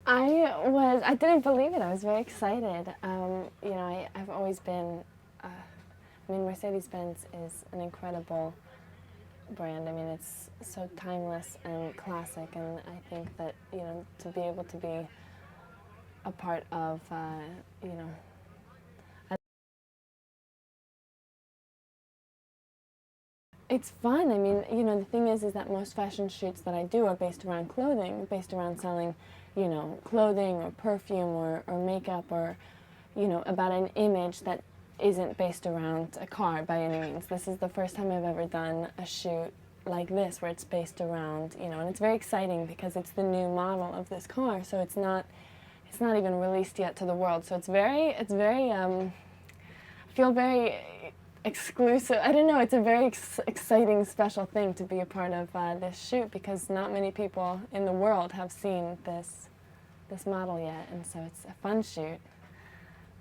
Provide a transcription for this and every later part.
I didn't believe it. I was very excited. You know, I've always been, I mean, Mercedes-Benz is an incredible brand. I mean, it's so timeless and classic, and I think that, you know, to be able to be a part of, you know, it's fun. I mean, you know, the thing is that most fashion shoots that I do are based around clothing, based around selling, you know, clothing or perfume or makeup or, you know, about an image that isn't based around a car by any means. This is the first time I've ever done a shoot like this where it's based around, you know, and it's very exciting because it's the new model of this car, so it's not even released yet to the world. So it's very, I feel very exclusive. I don't know, it's a very exciting, special thing to be a part of this shoot because not many people in the world have seen this model yet, and so it's a fun shoot,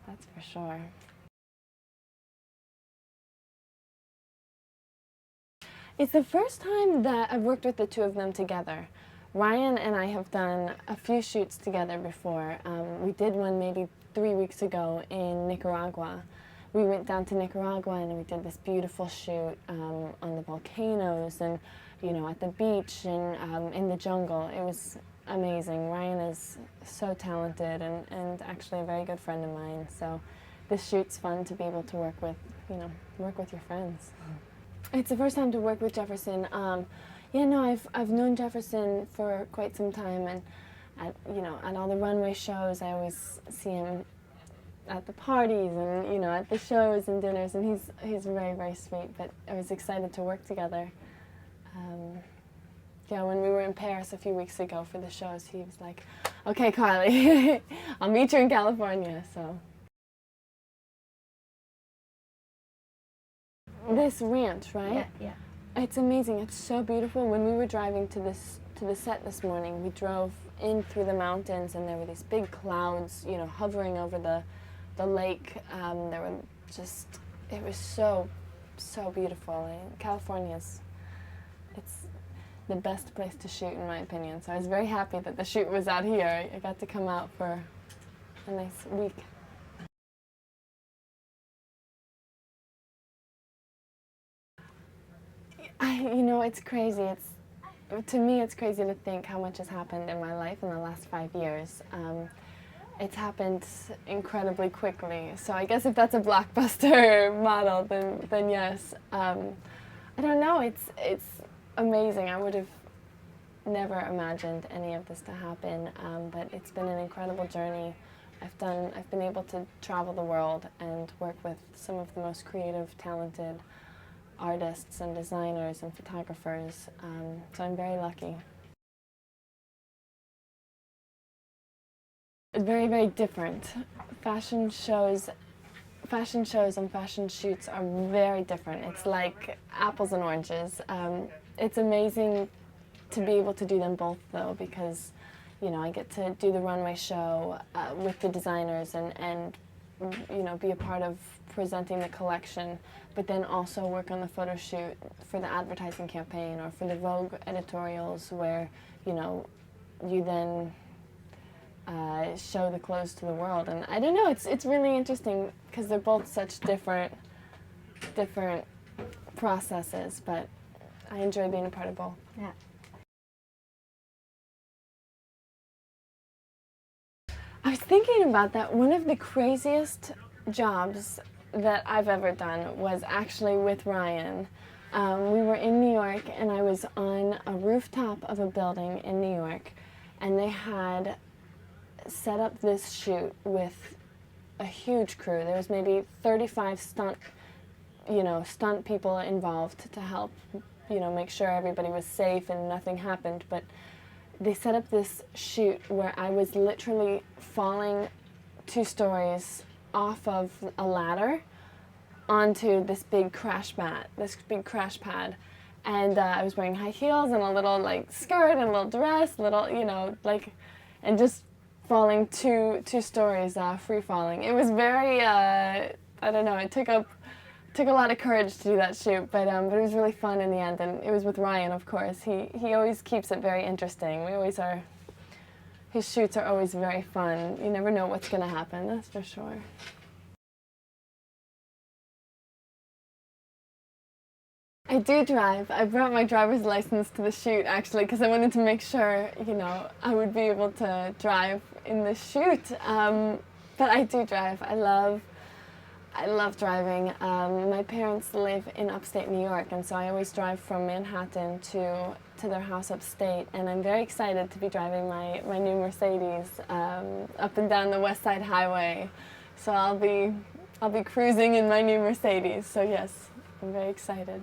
that's for sure. It's the first time that I've worked with the two of them together. Ryan and I have done a few shoots together before. We did one maybe 3 weeks ago in Nicaragua. We went down to Nicaragua and we did this beautiful shoot on the volcanoes and, you know, at the beach and in the jungle. It was amazing. Ryan is so talented and actually a very good friend of mine. So this shoot's fun to be able to work with, you know, work with your friends. It's the first time to work with Jefferson. Yeah, no, I've known Jefferson for quite some time, and you know, at all the runway shows, I always see him at the parties and, you know, at the shows and dinners, and he's very, very sweet. But I was excited to work together. Yeah, when we were in Paris a few weeks ago for the shows, he was like, "Okay, Karlie, I'll meet you in California." So. This ranch, right? Yeah. It's amazing. It's so beautiful. When we were driving to the set this morning, we drove in through the mountains, and there were these big clouds, you know, hovering over the lake. There were just, it was so beautiful. And California's, it's the best place to shoot, in my opinion. So I was very happy that the shoot was out here. I got to come out for a nice week. You know, it's crazy. To me, it's crazy to think how much has happened in my life in the last 5 years. It's happened incredibly quickly. So I guess if that's a blockbuster model, then yes. I don't know. It's amazing. I would have never imagined any of this to happen, but it's been an incredible journey. I've been able to travel the world and work with some of the most creative, talented artists and designers and photographers, so I'm very lucky. Very, very different. Fashion shows and fashion shoots are very different. It's like apples and oranges. It's amazing to be able to do them both, though, because, you know, I get to do the runway show with the designers and you know, be a part of presenting the collection, but then also work on the photo shoot for the advertising campaign or for the Vogue editorials where, you know, you then show the clothes to the world. And I don't know, it's really interesting because they're both such different processes, but I enjoy being a part of both. Yeah. I was thinking about that. One of the craziest jobs that I've ever done was actually with Ryan. We were in New York, and I was on a rooftop of a building in New York, and they had set up this shoot with a huge crew. There was maybe 35 stunt people involved to help, you know, make sure everybody was safe and nothing happened. But they set up this shoot where I was literally falling 2 stories off of a ladder onto this big crash pad, and I was wearing high heels and a little like skirt and a little dress, you know, like, and just falling two stories, free falling. It was very, I don't know, it took a lot of courage to do that shoot, but it was really fun in the end, and it was with Ryan, of course. He always keeps it very interesting. his shoots are always very fun. You never know what's going to happen, that's for sure. I do drive. I brought my driver's license to the shoot actually because I wanted to make sure, you know, I would be able to drive in the shoot. But I do drive. I love driving. My parents live in upstate New York, and so I always drive from Manhattan to their house upstate, and I'm very excited to be driving my new Mercedes up and down the West Side Highway. So I'll be cruising in my new Mercedes. So yes, I'm very excited.